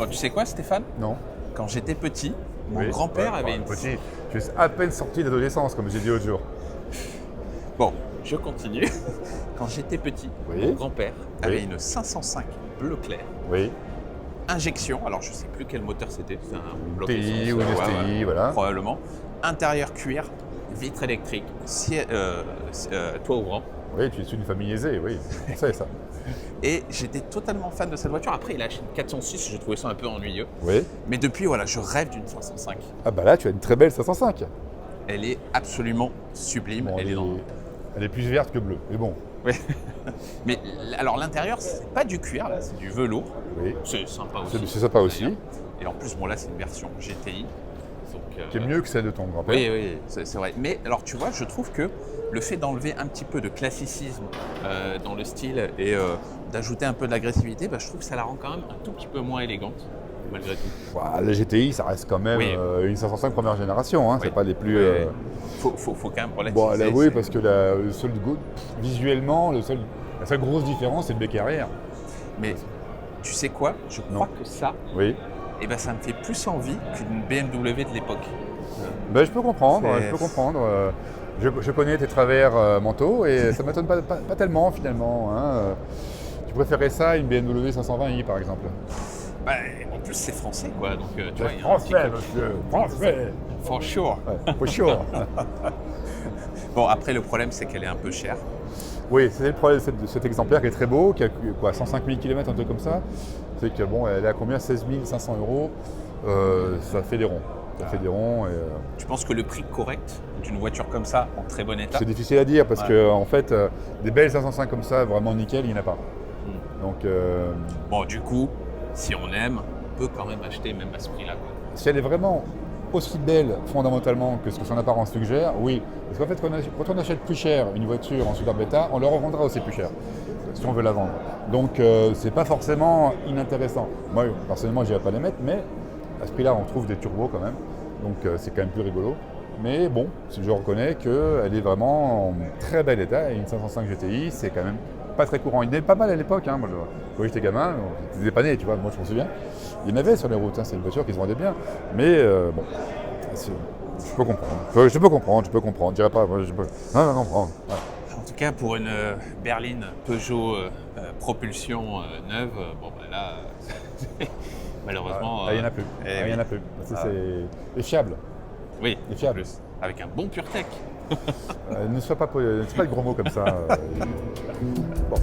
Bon, tu sais quoi, Stéphane? Non. Quand j'étais petit, mon Oui. grand-père Ouais, avait bon, une... petit. Je suis à peine sorti d'adolescence, comme j'ai dit l'autre jour. Bon, je continue. Quand j'étais petit, Oui. mon grand-père Oui. avait une 505 bleu clair, Oui. injection, alors je sais plus quel moteur c'était, c'est un bloc TI essence, ou une STI, voilà. probablement. Intérieur cuir, vitre électrique, toit ouvrant. Oui, tu es issu d'une famille aisée, oui. On sait ça. Et j'étais totalement fan de cette voiture. Après, il a acheté une 406, j'ai trouvé ça un peu ennuyeux. Oui. Mais depuis, voilà, je rêve d'une 505. Ah bah là, tu as une très belle 505. Elle est absolument sublime. Bon, elle est plus verte que bleue, mais bon. Ouais. Mais alors l'intérieur, c'est pas du cuir, là, c'est du velours. Oui. C'est sympa aussi. C'est sympa aussi. Et en plus, bon là, c'est une version GTI. Donc, Qui est mieux que celle de ton grand-père. Oui, oui, c'est vrai. Mais alors, tu vois, je trouve que le fait d'enlever un petit peu de classicisme dans le style et d'ajouter un peu de l'agressivité, bah, je trouve que ça la rend quand même un tout petit peu moins élégante, malgré tout. Voilà, la GTI, ça reste quand même Oui. une 505 première génération. Hein. Oui. C'est pas les plus. Oui. Faut quand même relativiser. Bon, là, oui, c'est- parce que visuellement, la seule grosse différence, c'est le bec arrière. Mais tu sais quoi? Je crois que ça, Oui. eh ben, ça me fait plus envie qu'une BMW de l'époque. Ben, je peux comprendre. C'est- Je peux comprendre. Je connais tes travers mentaux et ça m'étonne pas tellement finalement. Hein. Tu préférais ça à une BMW 520i par exemple? Bah, en plus, c'est français, quoi. Donc, tu vois, il y a un petit Français, côté- monsieur, français. For sure. Ouais, for sure. Bon, après, le problème, c'est qu'elle est un peu chère. Oui, c'est le problème de cet exemplaire qui est très beau, qui a quoi, 105 000 km, un truc comme ça. C'est que bon, elle est à combien? 16 500 €. Ça fait des ronds. Ça fait des ronds. Et, Tu penses que le prix correct d'une voiture comme ça, en très bon état, c'est difficile à dire parce Ouais. que en fait, des belles 505 comme ça, vraiment nickel, il n'y en a pas. Donc, bon, du coup, si on aime, on peut quand même acheter même à ce prix-là, quoi. si elle est vraiment aussi belle fondamentalement que ce que son apparence suggère, oui. Parce qu'en fait, quand on achète plus cher une voiture en superbe état, on la revendra aussi plus cher, si on veut la vendre. Donc, c'est pas forcément inintéressant. Moi, personnellement, je n'irai pas les mettre, mais à ce prix-là, on trouve des turbos quand même. Donc, c'est quand même plus rigolo. Mais bon, je reconnais qu'elle est vraiment en très bel état. Et une 505 GTI, c'est quand même pas très courant. Il y en avait pas mal à l'époque. Hein. Moi, quand j'étais gamin, j'étais dépanné, tu vois, moi je m'en souviens. Il y en avait sur les routes, hein. C'est une voiture qui se vendait bien. Mais bon, je peux comprendre. Je peux comprendre. Je dirais pas, moi, je peux comprendre. Ouais. En tout cas, pour une berline Peugeot propulsion neuve, bon, bah là, malheureusement. Il n'y en a plus. Il y en a plus. C'est fiable. Oui, Il est fiable. en plus. Avec un bon PureTech. Ne sois pas de gros mots comme ça. Bon.